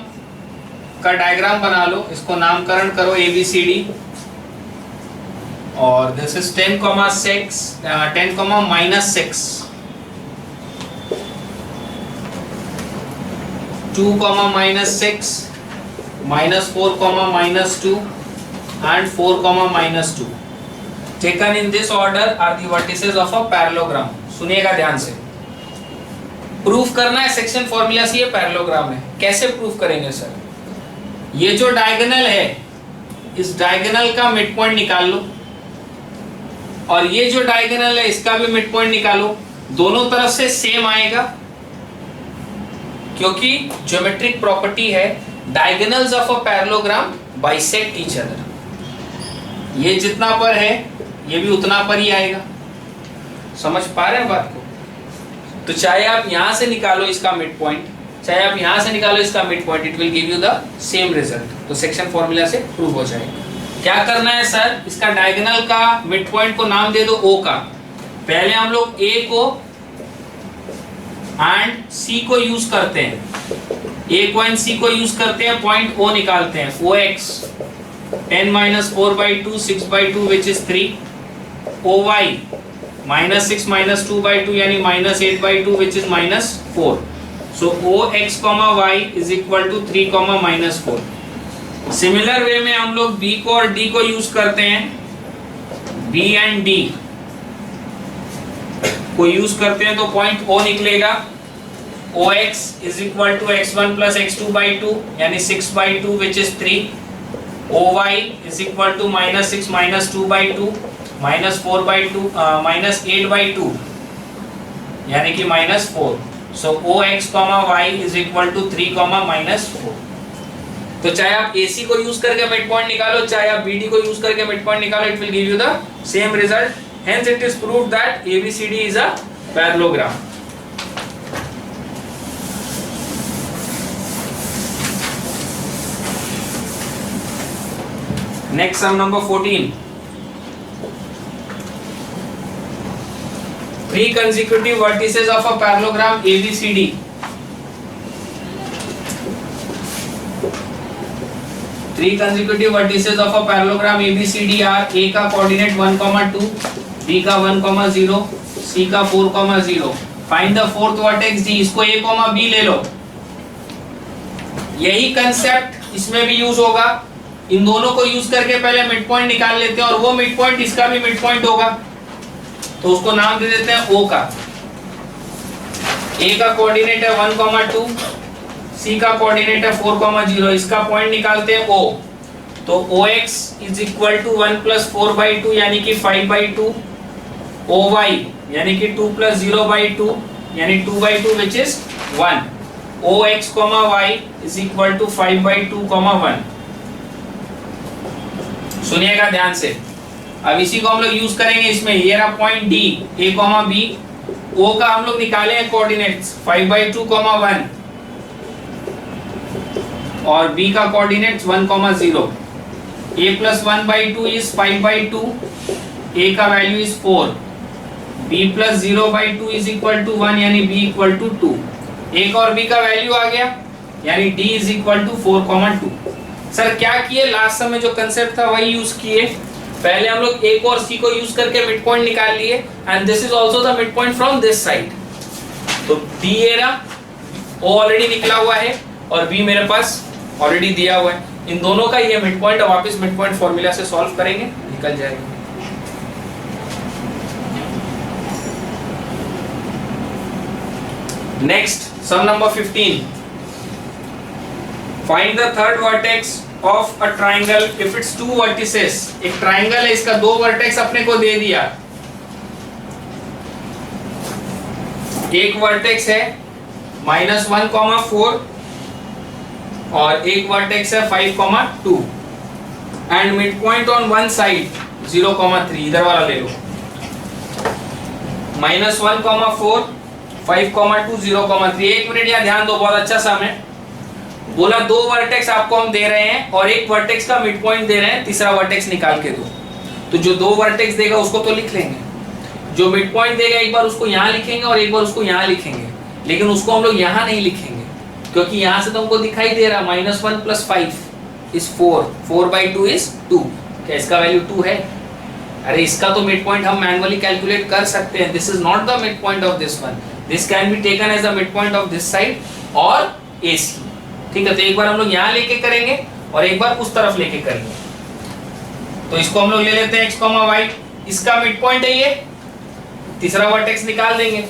का डायग्राम बना लो, इसको नामकरण करो ABCD, और this is 10, 6 10, -6 2, -6 -4, -2 and 4, -2 taken in this order are the vertices of a parallelogram। सुनिएगा ध्यान से, proof करना है सेक्शन फॉर्मूला से ये पैरेललोग्राम है। कैसे प्रूफ करेंगे सर, ये जो डायगोनल है इस डायगोनल का मिड पॉइंट निकाल लो, और ये जो डायगोनल है इसका भी मिड पॉइंट निकालो, दोनों तरफ से सेम आएगा, क्योंकि ज्योमेट्रिक प्रॉपर्टी है diagonals of a parallelogram bisect each other. ये जितना पर है ये भी उतना पर ही आएगा। समझ पा रहे हैं बात को? तो चाहे आप यहां से निकालो इसका मिड पॉइंट, चाहे आप यहां से निकालो इसका mid point, it will give you the same result. तो सेक्शन फॉर्मूला से प्रूव हो जाएगा। क्या करना है सर, इसका डायगोनल का मिड पॉइंट को नाम दे दो O का। पहले हम लोग A को एंड C को यूज करते हैं, A को एंड C को यूज करते हैं, पॉइंट O निकालते हैं। OX 10 - 4/2 6/2 which is 3, OY -6 - 2/2 यानी -8/2 which is -4। So OX, Y is equal to 3, -4। Similar way में हम लोग B को और D को यूज करते हैं, B एंड D को यूज करते हैं, तो पॉइंट O निकलेगा। OX is equal to x1 plus x2/2 यानी 6/2 which is 3, OY is equal to -6 - 2/2 -4/2 -8/2 यानी कि -4। So OX, Y is equal to 3, -4। तो चाहे आप AC को यूज करके मिड पॉइंट निकालो, चाहे आप BD को यूज करके मिड पॉइंट निकालो, it will give you the same result. Hence it is proved that ABCD is a parallelogram। Next sum number 14, 3 consecutive vertices of a parallelogram ABCD। Three consecutive vertices of a parallelogram ABCD are A का coordinate 1, 2, B का 1, 0, C का 4, 0। Find the fourth vertex D। इसको A, B ले लो। यही concept इसमें भी use होगा। इन दोनों को यूज करके पहले मिड पॉइंट निकाल लेते हैं, और वो मिड पॉइंट इसका भी मिड पॉइंट होगा, तो उसको नाम दे देते हैं O का। A का कोऑर्डिनेट है 1, 2, C का कोऑर्डिनेट है 4, 0, इसका पॉइंट निकालते हैं O। तो OX is equal to 1 plus 4/2 यानी कि 5/2, OY यानी कि 2 plus 0/2 यानी 2/2 which is 1, OX, Y is equal to 5/2, 1। सुनिएगा ध्यान से, अब इसी को हम लोग यूज करेंगे इसमें। ये रहा पॉइंट D, A, B, ओ का हम लोग निकाले हैं कोऑर्डिनेट्स 5/2, 1 और बी का coordinates 1, 0. a plus 1/2 is 5/2, a का value is 4, b plus 0/2 is equal to 1 यानी b equal to 2. एक और b का वैल्यू आ गया यानी d is equal to 4, 2. Sir क्या किए, लास्ट समय जो कंसेप्ट था वही यूज किए. पहले हम लोग a और c को यूज करके मिड पॉइंट निकाल लिए and this is also the mid point from this side. तो d एरा o ऑलरेडी निकला हुआ है और b मेरे पास ऑलरेडी दिया हुआ है. इन दोनों का ये मिड पॉइंट, अब वापस मिड पॉइंट फॉर्मूला से सॉल्व करेंगे, निकल जाएगा. Next sum number 15. Find the third vertex of a triangle if it's 2 vertices. एक ट्राइंगल है, इसका 2 वर्टेक्स अपने को दे दिया. एक वर्टेक्स है -1, 4 और एक वर्टेक्स है 5, 2 and mid point on one side 0, 3. इधर वाला ले लो. -1, 4, 5, 2, 0, 3. एक मिनट यहाँ ध्यान दो, बहुत अच्छा सा मैं बोला. 2 वर्टेक्स आपको हम दे रहे हैं और एक वर्टेक्स का मिड पॉइंट दे रहे हैं, तीसरा वर्टेक्स निकाल के दो. तो जो 2 वर्टेक्स देगा उसको तो लिख लेंगे, जो मिड पॉइंट देगा एक बार उसको यहाँ लिखेंगे और एक बार उसको यहाँ लिखेंगे, लेकिन उसको हम लोग यहाँ नहीं लिखेंगे क्योंकि यहाँ से तुमको दिखाई दे रहा -1 + 5 is 4, 4/2 is 2. क्या इसका वैल्यू 2 है? अरे इसका तो मिड पॉइंट हम मैन्युअली कैलकुलेट कर सकते हैं. This is not the mid point of this one. This can be taken as the mid point of this side और AC. ठीक है, तो एक बार हम लोग यहाँ लेके करेंगे और एक बार उस तरफ लेके करेंगे. तो इसको हम लोग ले लेते हैं x, y. इसका मिड पॉइंट है ये, तीसरा वर्टेक्स निकाल देंगे.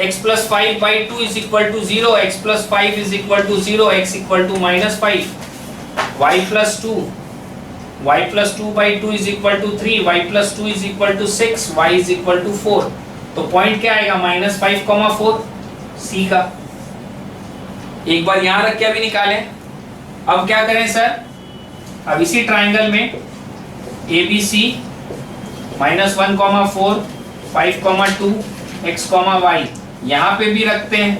x plus 5/2 is equal to 0, x plus 5 is equal to 0, x equal to -5, y plus 2, y plus 2/2 is equal to 3, y plus 2 is equal to 6, y is equal to 4. तो point क्या आएगा -5, 4 c का. एक बार यहाँ रख के अभी निकालें. अब क्या करें सर, अब इसी ट्राइंगल में ABC -1, 4, 5, 2, x, y यहाँ पे भी रखते हैं.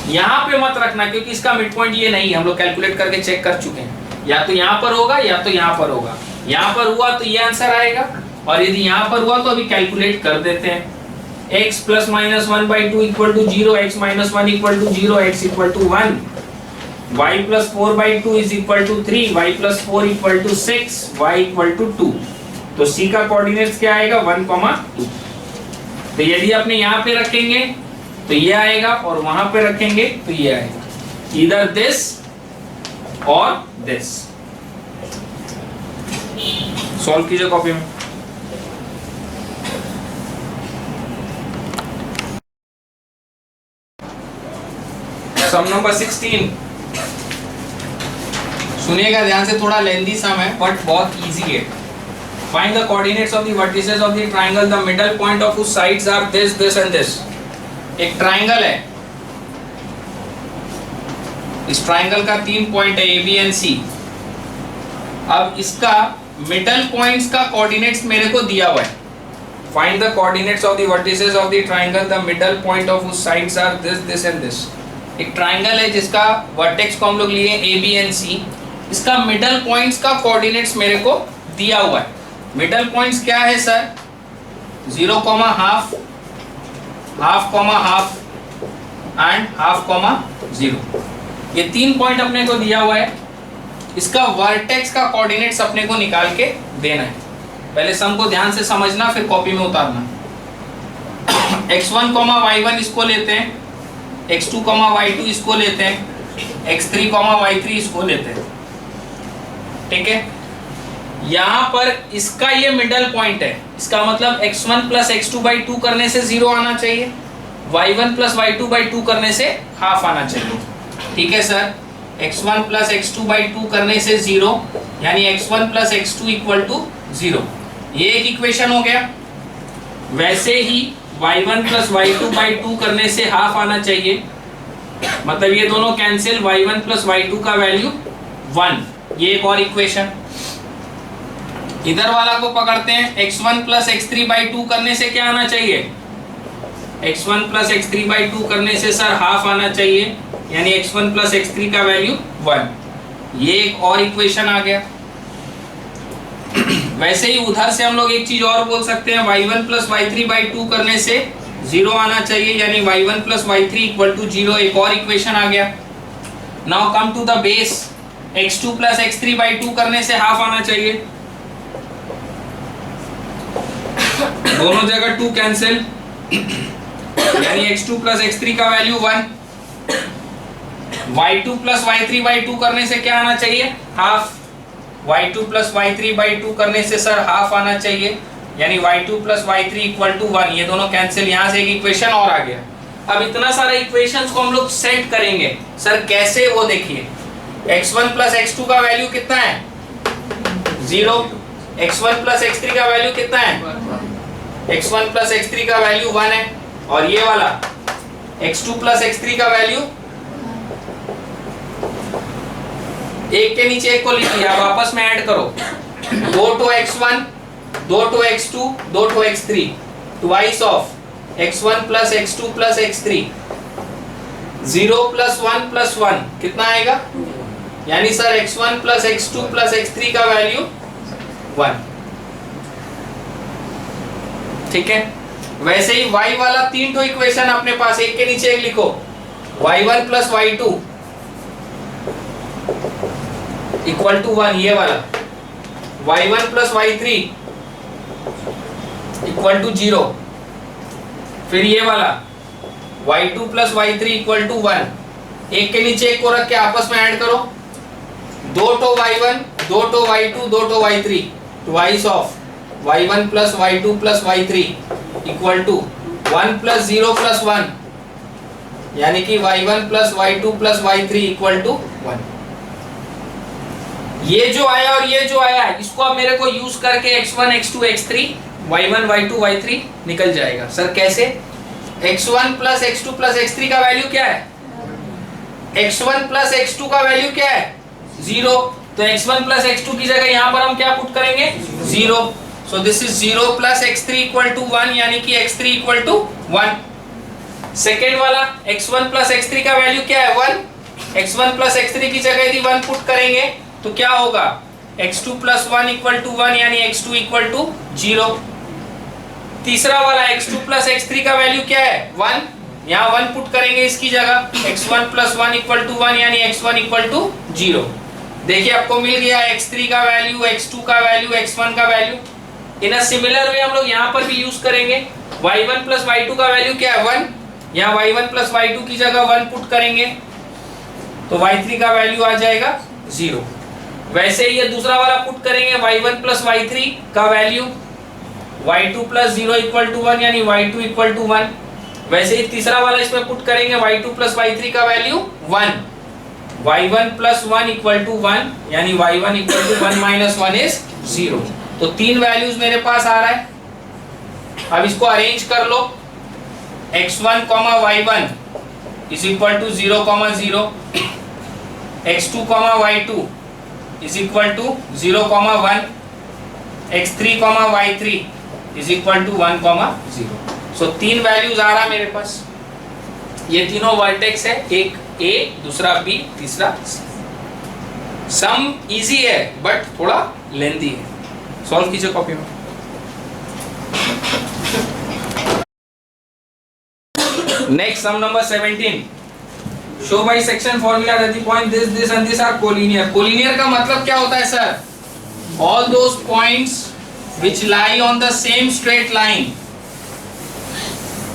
यहाँ पे मत रखना क्योंकि इसका मिड पॉइंट ये नहीं है, हम लोग कैलकुलेट करके चेक कर चुके हैं. या तो यहाँ पर होगा या तो यहाँ पर होगा. यहाँ पर हुआ तो ये आंसर आएगा और यदि यहाँ पर हुआ तो अभी कैलकुलेट कर देते हैं. x plus -1/2 equal to 0, x minus 1 equal to 0, x equal to 1, y plus 4/2 is equal to 3, y plus 4 equal to 6, y equal to 2. तो c का कोऑर्डिनेट्स क्या आएगा 1, 2. तो यदि आपने यहाँ पे रखेंगे तो ये आएगा और वहां पे रखेंगे तो ये आएगा. इधर दिस और दिस. सॉल्व कीजिए कॉपी में. Sum number 16. सुनिएगा ध्यान से, थोड़ा लेंथी सम है बट बहुत इजी है. Find the coordinates of the vertices of the triangle. The middle point of whose sides are this, this and this. एक ट्राइंगल है, इस ट्राइंगल का 3 पॉइंट है A, B and C. अब इसका मिडल पॉइंट्स का कोऑर्डिनेट्स मेरे को दिया हुआ है. Find the coordinates of the vertices of the triangle. The middle point of whose sides are this, this and this. एक ट्राइंगल है जिसका वर्टेक्स को हम लोग लिए A, B and C. इसका मिडल पॉइंट्स का कोऑर्डिनेट्स मेरे को दिया हुआ है. मिडल पॉइंट्स क्या है sir? 0, half, half, half and half, 0. ये 3 पॉइंट अपने को दिया हुआ है. इसका वर्टेक्स का कोऑर्डिनेट्स अपने को निकाल के देना है. पहले सम को ध्यान से समझना फिर कॉपी में उतारना. x1, y1 इसको लेते हैं, x2, y2 इसको लेते हैं, x3, y3 इसको लेते हैं. ठीक है, यहाँ पर इसका ये मिडल पॉइंट है. इसका मतलब x1 + x2/2 करने से 0 आना चाहिए, y1 + y2/2 करने से हाफ आना चाहिए. ठीक है सर, x1 + x2/2 करने से 0 यानी x1 + x2 = 0. ये एक इक्वेशन हो गया. वैसे ही y1 + y2/2 करने से हाफ आना चाहिए, मतलब ये दोनों कैंसिल, y1 + y2 का वैल्यू 1. ये एक और इक्वेशन. इधर वाला को पकड़ते हैं, x1 प्लस x3 बाई 2 करने से क्या आना चाहिए, x1 प्लस x3 बाई 2 करने से सर हाफ आना चाहिए, यानी x1 प्लस x3 का वैल्यू 1। ये एक और इक्वेशन आ गया। वैसे ही उधर से हम लोग एक चीज और बोल सकते हैं, y1 प्लस y3 बाई 2 करने से 0 आना चाहिए, यानी y1 plus y3 equal to 0। एक और इक्वेशन आ गया। Now come to the base, x2 plus x3 by 2 करने से हाफ आना चाहिए, दोनों जगह 2 कैंसिल, यानी x2 प्लस x3 का value 1। y2 plus y3 by 2 करने से क्या आना चाहिए, half. y2 plus y3 by 2 करने से सर हाफ आना चाहिए, यानी y2 plus y3 equal to 1। ये दोनों कैंसिल, यहाँ से एक इक्वेशन और आ गया। अब इतना सारा इक्वेशंस को हम लोग सेट करेंगे सर कैसे, वो देखिए। x1 प्लस x2 का वैल्यू कितना है, 0। x1 प्लस x3 का वैल्यू कितना है, x1 प्लस x3 का वैल्यू 1 है। और ये वाला x2 प्लस x3 का वैल्यू, एक के नीचे एक को लिखिए, आप आपस में ऐड करो। 2 to x1, 2 to x2, 2 to x3, twice of x1 plus x2 plus x3। 0 plus 1 plus 1 कितना आएगा, यानी sir x1 plus x2 plus x3 का वैल्यू 1। ठीक है। वैसे ही y वाला 3 तो इक्वेशन अपने पास, एक के नीचे एक लिखो। y1 plus y2 equal to 1, ये वाला। y1 plus y3 equal to 0। फिर ये वाला y2 plus y3 equal to 1। एक के नीचे एक को रख के आपस में ऐड करो। 2 to y1, 2 to y2, 2 to y3, twice of y1 plus y2 plus y3 equal to 1 plus 0 plus 1, यानी कि y1 plus y2 plus y3 equal to 1। ये जो आया और ये जो आया, इसको अब मेरे को यूज करके x1, x2, x3, y1, y2, y3 निकल जाएगा। सर कैसे, x1 plus x2 plus x3 का वैल्यू क्या है, x1 प्लस x2 का वैल्यू क्या है, 0। तो x1 प्लस x2 की जगह यहाँ पर हम क्या पुट करेंगे, 0। So this is 0 plus x3 equal to 1, यानी कि x3 इक्वल टू 1। सेकेंड वाला x1 प्लस x3 का वैल्यू क्या है, 1। x1 प्लस x3 की जगह यदि 1 पुट करेंगे तो क्या होगा, x2 प्लस 1 इक्वल टू 1, यानी x2 इक्वल टू 0। तीसरा वाला x2 प्लस x3 का वैल्यू क्या है, 1। यहाँ 1 पुट करेंगे इसकी जगह, x1 प्लस 1 इक्वल टू 1, यानी x1 इक्वल टू 0। देखिए आपको मिल गया x3 का वैल्यू, x2 का वैल्यू, x1 का value. In a similar way हम लोग यहाँ पर भी यूज करेंगे। y1 प्लस y2 का वैल्यू क्या है, 1। यहाँ y1 प्लस y2 की जगह 1 पुट करेंगे तो y3 का वैल्यू आ जाएगा 0। वैसे ही ये दूसरा वाला पुट करेंगे, y1 प्लस y3 का value, y2 plus 0 equal to 1, यानी y2 इक्वल टू 1। वैसे ही तीसरा वाला इसमें पुट करेंगे, y2 प्लस y3 का value 1, y1 plus 1 equal to 1, यानी y1 equal to 1 minus 1 is 0। तो 3 वैल्यूज मेरे पास आ रहा है। अब इसको अरेंज कर लो, x1, y1 is equal to 0, 0, x2, y2 is equal to 0, 1, x3, y3 is equal to 1, 0। So 3 values आ रहा मेरे पास। ये तीनों वर्टेक्स है, एक A, दूसरा B, तीसरा C। सम इजी है बट थोड़ा लेंथी है। सॉल्व कीजिए कॉपी में। Next sum number 17। Show by section formula that the point this and this are collinear. Collinear का मतलब क्या होता है sir, all those points which lie on the same straight line,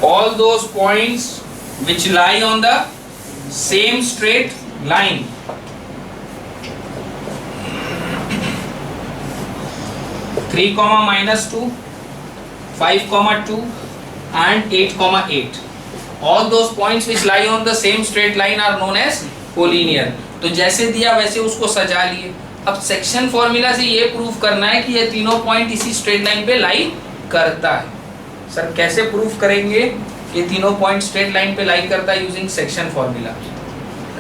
all those points which lie on the same straight line, 3, -2, 5, 2 and 8, 8, all those points which lie on the same straight line are known as collinear। तो जैसे दिया वैसे उसको सजा लिए। अब section formula से ये प्रूफ करना है कि ये तीनों पॉइंट इसी स्ट्रेट लाइन पे लाई करता है। सर कैसे प्रूफ करेंगे ये तीनों पॉइंट स्ट्रेट लाइन पे लाई करता है, यूजिंग सेक्शन फॉर्मूला।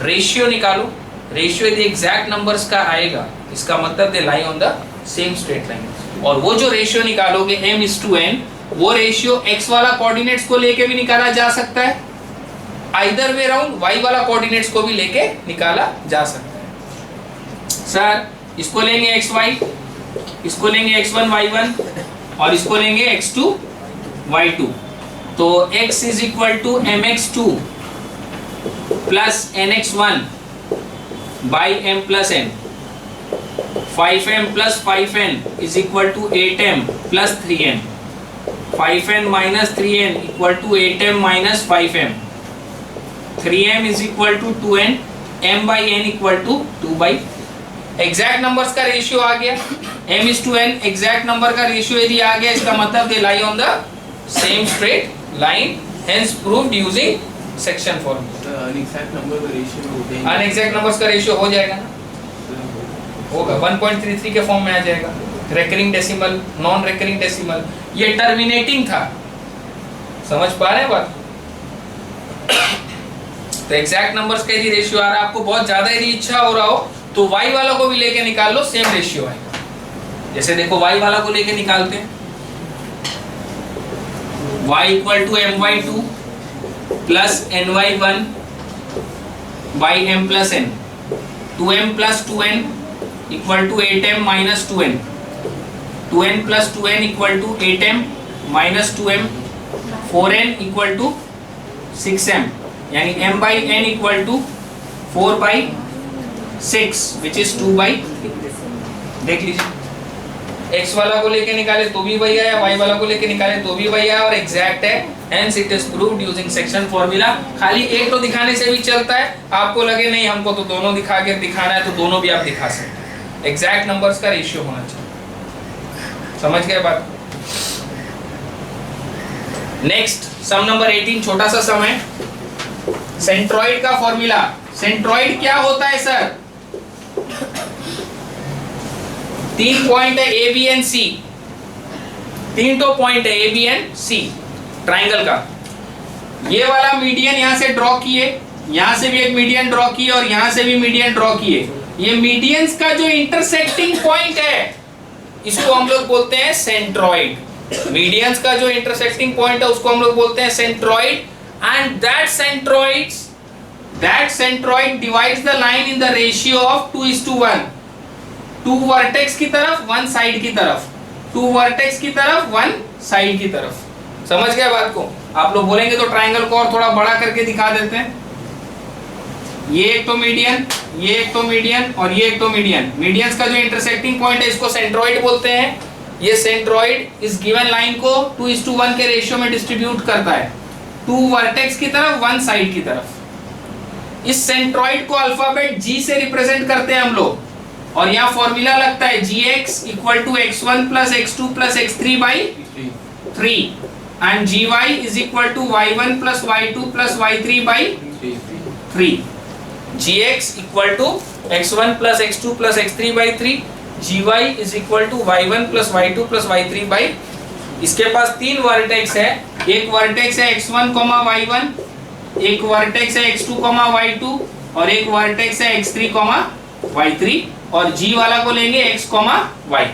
रेशियो निकालो, रेशियो यदि एग्जैक्ट नंबर्स का आएगा इसका मतलब they lie on the same straight line. और वो जो रेशियो निकालोगे m/n, वो रेशियो x वाला कोऑर्डिनेट्स को लेके भी निकाला जा सकता है, आइदर वे राउंड y वाला कोऑर्डिनेट्स को भी लेके निकाला जा सकता है। सर इसको लेंगे xy, इसको लेंगे x1 y1 और इसको लेंगे x2 y2, तो x is equal to mx2 plus nx1 by m plus n, 5m plus 5n is equal to 8m plus 3n, 5n minus 3n equal to 8m minus 5m, 3m is equal to 2n, m by n equal to 2 by. Exact numbers का ratio आ गया, m/n exact number का ratio यदि आ गया, इसका मतलब they lie on the same straight line, hence proved using section formula. Inexact number का ratio हो जाएगा, अनएग्जैक्ट नंबर्स का रेशियो हो जाएगा ना, होगा 1.33 के फॉर्म में आ जाएगा। Recurring decimal, non recurring decimal, ये टर्मिनेटिंग था, समझ पा रहे हैं बात? तो एग्जैक्ट नंबर्स का यदि रेशियो आ रहा है, आपको बहुत ज्यादा यदि इच्छा हो रहा हो तो y वाला को भी लेके निकाल लो, सेम रेशियो आएगा। जैसे देखो y वाला को लेके निकालते हैं, y equal to my2 plus ny1 by m plus n, 2m plus 2n equal to 8m minus 2n, 2n plus 2n equal to 8m minus 2m, 4n equal to 6m, यानी m by n equal to 4 by 6 is is 2 by. देख लीजिए, x वाला को लेके निकाले तो भी वही आया, y वाला को लेके निकाले तो भी वही आया और एग्जैक्ट है, hence it is proved using section formula. खाली एक तो दिखाने से भी चलता है, आपको लगे नहीं हमको तो दोनों दिखा के दिखाना है तो दोनों भी आप दिखा सकते हैं, एग्जैक्ट नंबर्स का रेशियो होना चाहिए। समझ गए बात? नेक्स्ट सम नंबर 18, छोटा सा सम है, सेंट्रॉइड का फॉर्मूला। सेंट्रॉइड क्या होता है सर? 3 पॉइंट है ए बी एंड सी, 3 तो पॉइंट है A B and C triangle का। ये वाला मीडियन यहां से ड्रॉ किए, यहां से भी एक मीडियन ड्रॉ किए और यहां से भी मीडियन ड्रॉ किए। ये मीडियंस का जो इंटरसेक्टिंग पॉइंट है इसको हम लोग बोलते हैं सेंट्रॉइड। मीडियंस का जो इंटरसेक्टिंग पॉइंट है उसको हम लोग बोलते हैं centroid, and that centroid divides the line in the ratio of 2:1, 2 vertex की तरफ 1 साइड की तरफ, 2 वर्टेक्स की तरफ 1 साइड की तरफ। समझ गए बात को? आप लोग बोलेंगे तो ट्रायंगल को और थोड़ा बड़ा करके दिखा देते हैं। ये एक तो मीडियन, ये एक तो मीडियन और ये एक तो मीडियन। मीडियंस का जो इंटरसेक्टिंग पॉइंट है इसको सेंट्रॉइड बोलते हैं। ये सेंट्रॉइड इस गिवन लाइन को 2:1 के रेशियो में डिस्ट्रीब्यूट करता है, 2 वर्टेक्स की तरफ 1 साइड की तरफ। इस सेंट्रॉइड को अल्फाबेट G से रिप्रेजेंट करते हैं हम लोग, और यहाँ फॉर्मूला लगता है gx equal to x1 plus x2 plus x3 by 3 and gy is equal to y1 plus y2 plus y3 by 3। gx equal to x1 plus x2 plus x3 by 3, gy is equal to y1 plus y2 plus y3 by. इसके पास 3 vertex है, एक vertex है x1, y1, एक vertex है x2, y2 और एक vertex है x3, y3, और G वाला को लेंगे x, y।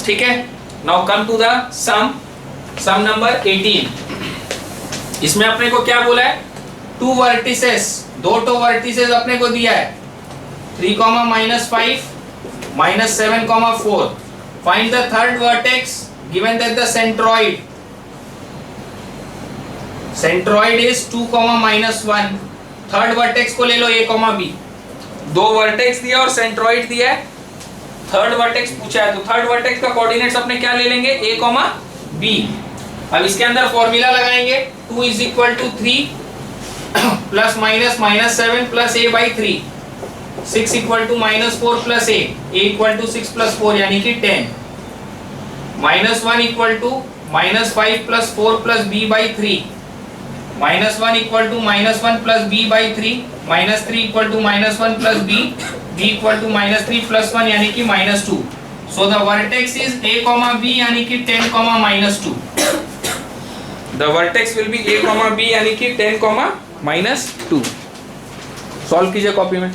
ठीक है, now come to the sum number 18। इसमें अपने को क्या बोला है? 2 वर्टिसेस, 2 वर्टिसेस अपने को दिया है, 3, -5, -7, 4। Find the third vertex given that the centroid is 2, -1। Third vertex को ले लो a, b। 2 वर्टेक्स दिया और सेंट्रॉइड दिया है, थर्ड वर्टेक्स पूछा है, तो थर्ड वर्टेक्स का कोऑर्डिनेट्स अपने क्या ले लेंगे? a, b। अब इसके अंदर फॉर्मूला लगाएंगे, 2 is equal to 3 plus minus -7 plus a by 3, 6 equal to -4 plus a equal to 6 plus 4 यानी कि 10, -1 equal to -5 plus 4 plus b by 3, -1 equal to -1 plus b by 3, -3 equal to -1 plus b equal to -3 plus 1 यानी कि -2। So the vertex is a, b यानी कि 10, -2। The vertex will be a, b यानी कि 10, -2। Solve कीजिए copy में।